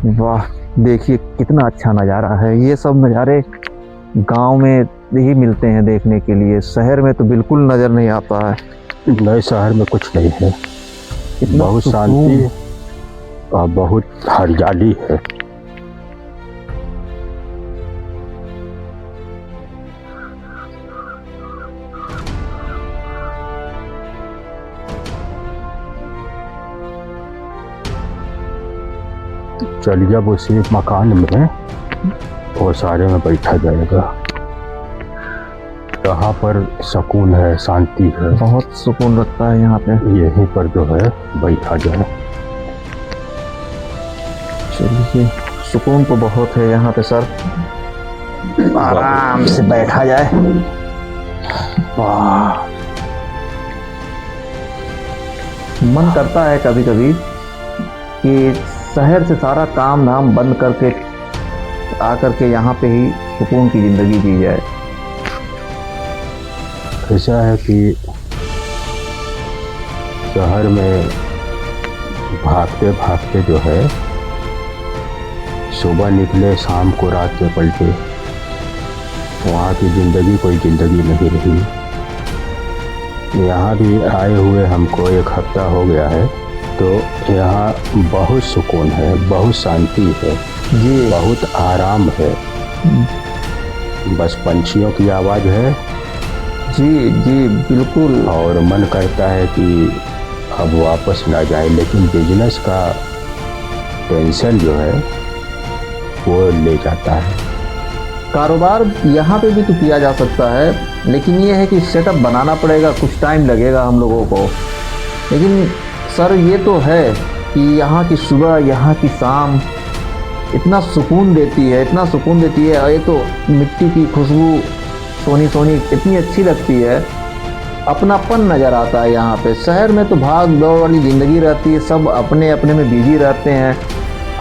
वाह, देखिए कितना अच्छा नज़ारा है। ये सब नज़ारे गांव में ही मिलते हैं देखने के लिए, शहर में तो बिल्कुल नज़र नहीं आता है। नए शहर में कुछ नहीं है, इतना बहुत सुकून। शांति और बहुत हरियाली है। चलिए अब उसी मकान में और सारे में बैठा जाएगा। यहाँ पर सुकून है, शांति है, बहुत सुकून लगता है यहाँ पे। यहीं पर जो है बैठा जाए। चलिए, सुकून तो बहुत है यहाँ पे सर, आराम से बैठा जाए। वाह, मन करता है कभी कभी कि शहर से सारा काम धाम बंद करके आकर के यहाँ पे ही सुकून की ज़िंदगी जी जाए। ऐसा है कि शहर में भागते भागते जो है सुबह निकले, शाम को रात में पलटे, वहाँ की ज़िंदगी कोई ज़िंदगी नहीं रही। यहाँ भी आए हुए हमको 1 हफ्ता हो गया है, तो यहाँ बहुत सुकून है, बहुत शांति है जी, बहुत आराम है। बस पंछियों की आवाज़ है जी जी बिल्कुल। और मन करता है कि अब वापस ना जाए, लेकिन बिजनेस का टेंशन जो है वो ले जाता है। कारोबार यहाँ पे भी तो किया जा सकता है, लेकिन ये है कि सेटअप बनाना पड़ेगा, कुछ टाइम लगेगा हम लोगों को। लेकिन सर ये तो है कि यहाँ की सुबह, यहाँ की शाम इतना सुकून देती है, इतना सुकून देती है। और ये तो मिट्टी की खुशबू सोनी सोनी इतनी अच्छी लगती है, अपनापन नज़र आता है यहाँ पे। शहर में तो भाग दौड़ वाली ज़िंदगी रहती है, सब अपने अपने में बिजी रहते हैं।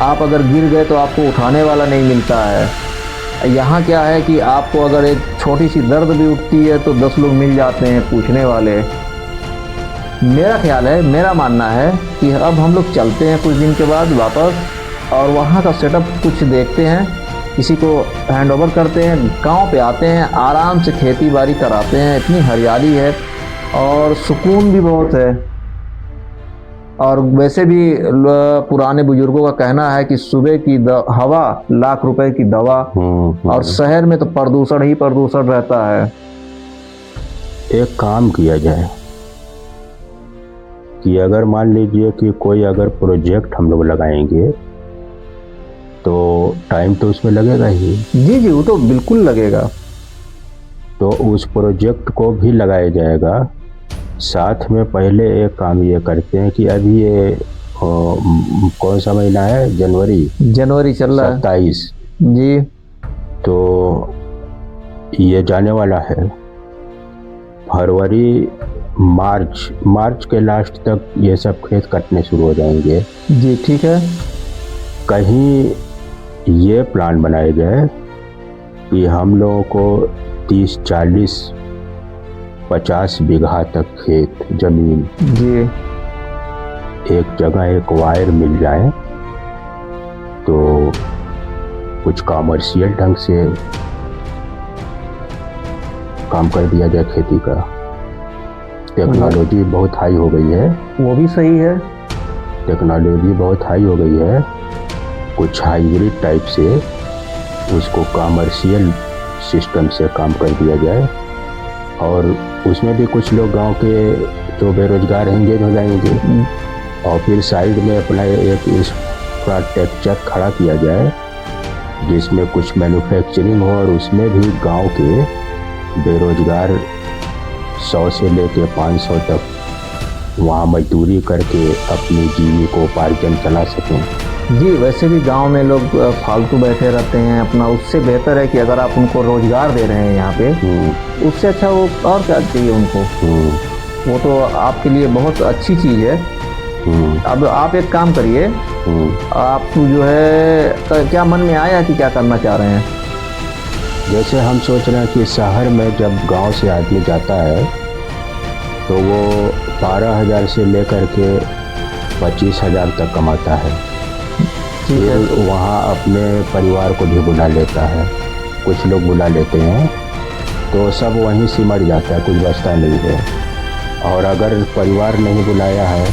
आप अगर गिर गए तो आपको उठाने वाला नहीं मिलता है। यहाँ क्या है कि आपको अगर एक छोटी सी दर्द भी उठती है तो 10 लोग मिल जाते हैं पूछने वाले। मेरा ख्याल है, मेरा मानना है कि अब हम लोग चलते हैं कुछ दिन के बाद वापस, और वहाँ का सेटअप कुछ देखते हैं, किसी को हैंड ओवर करते हैं, गांव पे आते हैं, आराम से खेती बाड़ी कराते हैं। इतनी हरियाली है और सुकून भी बहुत है। और वैसे भी पुराने बुजुर्गों का कहना है कि सुबह की हवा लाख रुपए की दवा। और शहर में तो प्रदूषण ही प्रदूषण रहता है। एक काम किया जाए कि अगर मान लीजिए कि कोई अगर प्रोजेक्ट हम लोग लगाएंगे तो टाइम तो उसमें लगेगा ही। जी जी, वो तो बिल्कुल लगेगा। तो उस प्रोजेक्ट को भी लगाया जाएगा। साथ में पहले एक काम ये करते हैं कि अभी ये कौन सा महीना है, जनवरी चल रहा है 27 जी। तो ये जाने वाला है फरवरी मार्च के लास्ट तक ये सब खेत कटने शुरू हो जाएंगे। जी ठीक है। कहीं ये प्लान बनाया जाए कि हम लोगों को 30, 40, 50 बीघा तक खेत जमीन जी, एक जगह एक वायर मिल जाए तो कुछ कॉमर्शियल ढंग से काम कर दिया जाए खेती का। टेक्नोलॉजी बहुत हाई हो गई है। वो भी सही है। टेक्नोलॉजी बहुत हाई हो गई है। कुछ हाइब्रिड टाइप से उसको कॉमर्शियल सिस्टम से काम कर दिया जाए और उसमें भी कुछ लोग गांव के जो बेरोजगार एंगेज हो जाएंगे और फिर साइड में अपना एक इंफ्रास्ट्रक्चर खड़ा किया जाए जिसमें कुछ मैन्युफैक्चरिंग हो और उसमें भी गांव के बेरोजगार 100 से लेके 500 तक वहाँ मजदूरी करके अपनी जीविकोपार्जन चला सकें। जी, वैसे भी गांव में लोग फालतू बैठे रहते हैं अपना, उससे बेहतर है कि अगर आप उनको रोजगार दे रहे हैं यहाँ पे, उससे अच्छा वो और क्या चाहिए उनको। वो तो आपके लिए बहुत अच्छी चीज़ है। अब आप एक काम करिए, आप जो है क्या मन में आया कि क्या करना चाह रहे हैं? जैसे हम सोच रहे हैं कि शहर में जब गांव से आदमी जाता है तो वो 12,000 से लेकर के 25,000 तक कमाता है ठीक है। फिर वहाँ अपने परिवार को भी बुला लेता है, कुछ लोग बुला लेते हैं, तो सब वहीं सिमट जाता है, कुछ बचता नहीं है। और अगर परिवार नहीं बुलाया है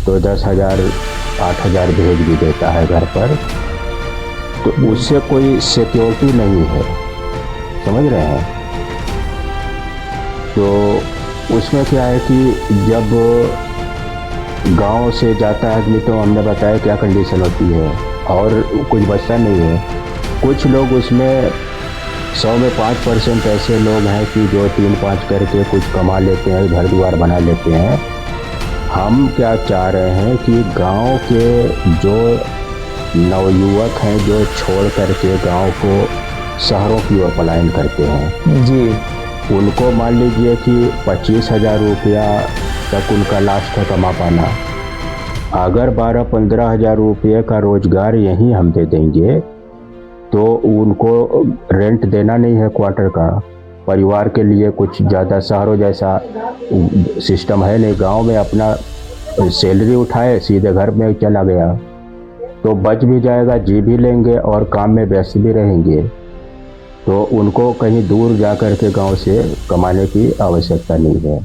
तो 10,000 8,000 भेज भी देता है घर पर, तो उससे कोई सिक्योरिटी नहीं है, समझ रहे हैं। तो उसमें क्या है कि जब गांव से जाता है आदमी, तो हमने बताया क्या कंडीशन होती है, और कुछ बचता नहीं है। कुछ लोग उसमें 100 में 5% ऐसे लोग हैं कि जो 3-5 करके कुछ कमा लेते हैं, घर द्वार बना लेते हैं। हम क्या चाह रहे हैं कि गांव के जो नवयुवक हैं जो छोड़ करके गांव को शहरों की ओर पलायन करते हैं जी, उनको मान लीजिए कि 25,000 रुपया तक उनका लास्ट है कमा पाना। अगर 12-15 हज़ार रुपये का रोजगार यहीं हम दे देंगे तो उनको रेंट देना नहीं है क्वार्टर का, परिवार के लिए कुछ ज़्यादा शहरों जैसा सिस्टम है नहीं। गांव में अपना सैलरी उठाए सीधे घर में चला गया, तो बच भी जाएगा, जी भी लेंगे और काम में व्यस्त भी रहेंगे। तो उनको कहीं दूर जा कर के गाँव से कमाने की आवश्यकता नहीं है।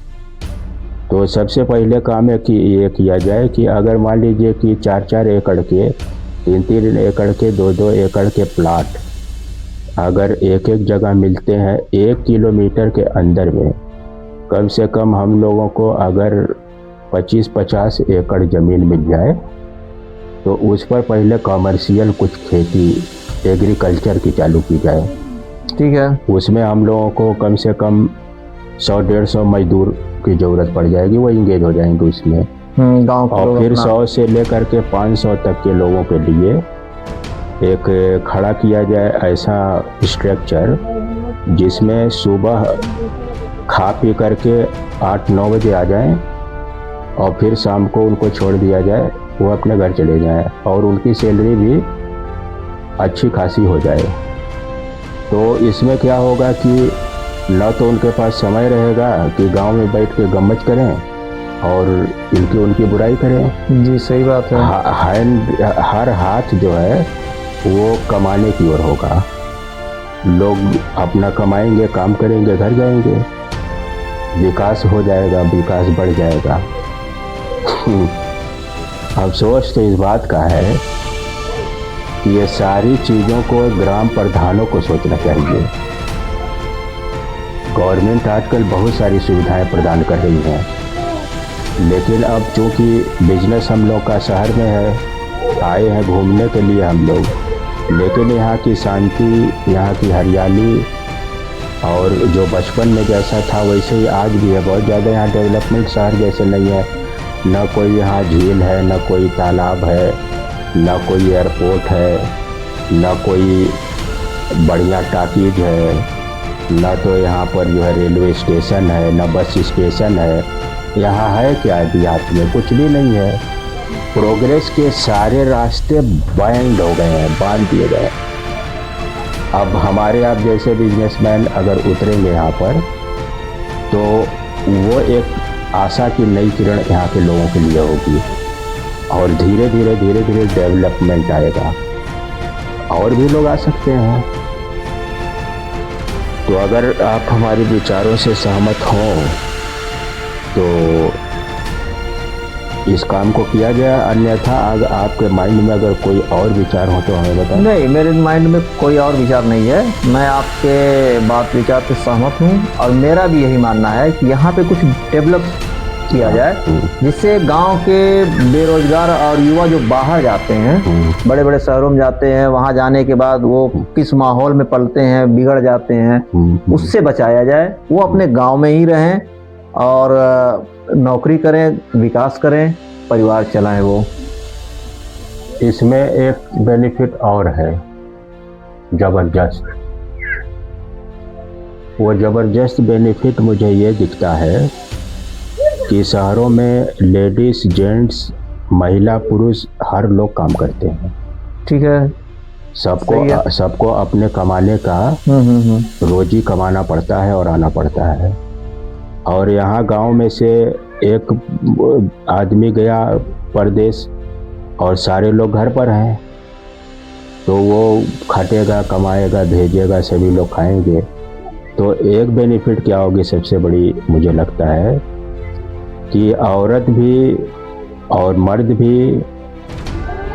तो सबसे पहले काम है कि ये किया जाए कि अगर मान लीजिए कि 4-4 एकड़ के, 3-3 एकड़ के, 2-2 एकड़ के प्लाट अगर एक जगह मिलते हैं 1 किलोमीटर के अंदर में, कम से कम हम लोगों को अगर 25-50 एकड़ ज़मीन मिल जाए तो उस पर पहले कमर्शियल कुछ खेती एग्रीकल्चर की चालू की जाए। ठीक है। उसमें हम लोगों को कम से कम 100-150 मजदूर की ज़रूरत पड़ जाएगी, वो इंगेज हो जाएंगे उसमें। गाँव के और लोग फिर अपना 100 से लेकर के 500 तक के लोगों के लिए एक खड़ा किया जाए ऐसा स्ट्रक्चर जिसमें सुबह खा पी करके 8-9 बजे आ जाएं और फिर शाम को उनको छोड़ दिया जाए, वो अपने घर चले जाएं और उनकी सैलरी भी अच्छी खासी हो जाए। तो इसमें क्या होगा कि न तो उनके पास समय रहेगा कि गांव में बैठ के गम्मत करें और इनकी उनकी बुराई करें। जी, सही बात है। हर हाथ जो है वो कमाने की ओर होगा, लोग अपना कमाएंगे, काम करेंगे, घर जाएंगे, विकास हो जाएगा, विकास बढ़ जाएगा। अफसोस तो इस बात का है कि ये सारी चीज़ों को ग्राम प्रधानों को सोचना चाहिए। गवर्नमेंट आजकल बहुत सारी सुविधाएं प्रदान कर रही है, लेकिन अब चूंकि बिजनेस हम लोग का शहर में है, आए हैं घूमने के लिए हम लोग, लेकिन यहाँ की शांति, यहाँ की हरियाली और जो बचपन में जैसा था वैसे ही आज भी है। बहुत ज़्यादा यहाँ डेवलपमेंट शहर जैसे नहीं है, न कोई यहाँ झील है, न कोई तालाब है, न कोई एयरपोर्ट है, न कोई बढ़िया टाकीज है, न तो यहाँ पर जो है रेलवे स्टेशन है, न बस स्टेशन है। यहाँ है क्या देहात में? कुछ भी नहीं है। प्रोग्रेस के सारे रास्ते बैंड हो गए हैं, बांध दिए गए। अब हमारे आप जैसे बिजनेसमैन अगर उतरेंगे यहाँ पर तो वो एक आशा की नई किरण यहाँ के लोगों के लिए होगी और धीरे धीरे डेवलपमेंट आएगा और भी लोग आ सकते हैं। तो अगर आप हमारे विचारों से सहमत हों तो इस काम को किया जाए, अन्यथा अगर आपके माइंड में अगर कोई और विचार हो तो हमें बताएं। नहीं, मेरे माइंड में कोई और विचार नहीं है। मैं आपके बात विचार से सहमत हूँ और मेरा भी यही मानना है कि यहाँ पे कुछ डेवलप किया जाए जिससे गांव के बेरोजगार और युवा जो बाहर जाते हैं, बड़े बड़े शहरों में जाते हैं, वहाँ जाने के बाद वो किस माहौल में पलते हैं, बिगड़ जाते हैं, उससे बचाया जाए। वो अपने गांव में ही रहें और नौकरी करें, विकास करें, परिवार चलाएं। वो इसमें एक बेनिफिट और है जबरदस्त। वो जबरदस्त बेनिफिट मुझे ये दिखता है कि शहरों में लेडीज, जेंट्स, महिला, पुरुष हर लोग काम करते हैं। ठीक है। सबको अपने कमाने का रोजी कमाना पड़ता है और आना पड़ता है। और यहाँ गांव में से एक आदमी गया परदेश और सारे लोग घर पर हैं, तो वो खटेगा, कमाएगा, भेजेगा, सभी लोग खाएंगे। तो एक बेनिफिट क्या होगी सबसे बड़ी, मुझे लगता है कि औरत भी और मर्द भी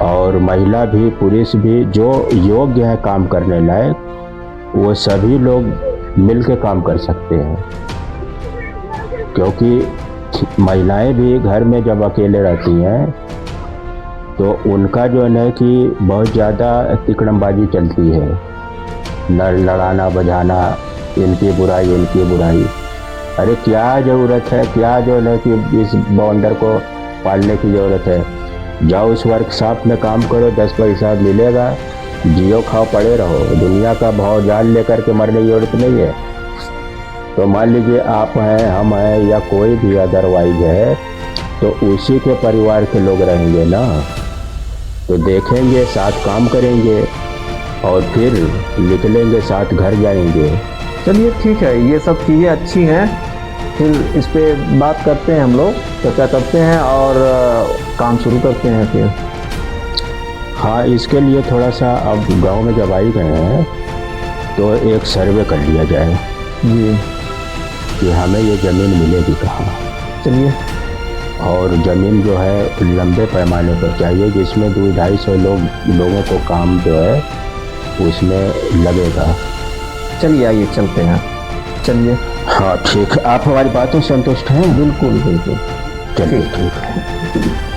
और महिला भी पुरुष भी जो योग्य है काम करने लायक, वो सभी लोग मिल के काम कर सकते हैं। क्योंकि महिलाएं भी घर में जब अकेले रहती हैं तो उनका जो है कि बहुत ज़्यादा तिकड़मबाजी चलती है, लड़ाना बजाना, इनकी बुराई इनकी बुराई। अरे क्या ज़रूरत है, क्या जो है कि इस बाउंडर को पालने की ज़रूरत है। जाओ उस वर्कशॉप में काम करो, 10 पैसा मिलेगा, जियो खाओ पड़े रहो। दुनिया का भाव जान लेकर के मरने की जरूरत नहीं है। तो मान लीजिए आप हैं, हम हैं, या कोई भी अदरवाइज है, तो उसी के परिवार के लोग रहेंगे ना, तो देखेंगे, साथ काम करेंगे और फिर निकलेंगे, साथ घर जाएंगे। चलिए ठीक है, ये सब चीज़ें अच्छी हैं, फिर इस पे बात करते हैं, हम लोग चर्चा करते हैं और काम शुरू करते हैं फिर। हाँ, इसके लिए थोड़ा सा अब गांव में जब आई गए हैं तो एक सर्वे कर लिया जाए जी कि हमें ये ज़मीन मिलेगी कहाँ। चलिए। और ज़मीन जो है लंबे पैमाने पर चाहिए, जिसमें 200-250 लोगों को काम जो है उसमें लगेगा। चलिए आइए चलते हैं, चलिए। हाँ ठीक है, आप हमारी बातों से संतुष्ट हैं? बिल्कुल बिल्कुल। चलिए ठीक है।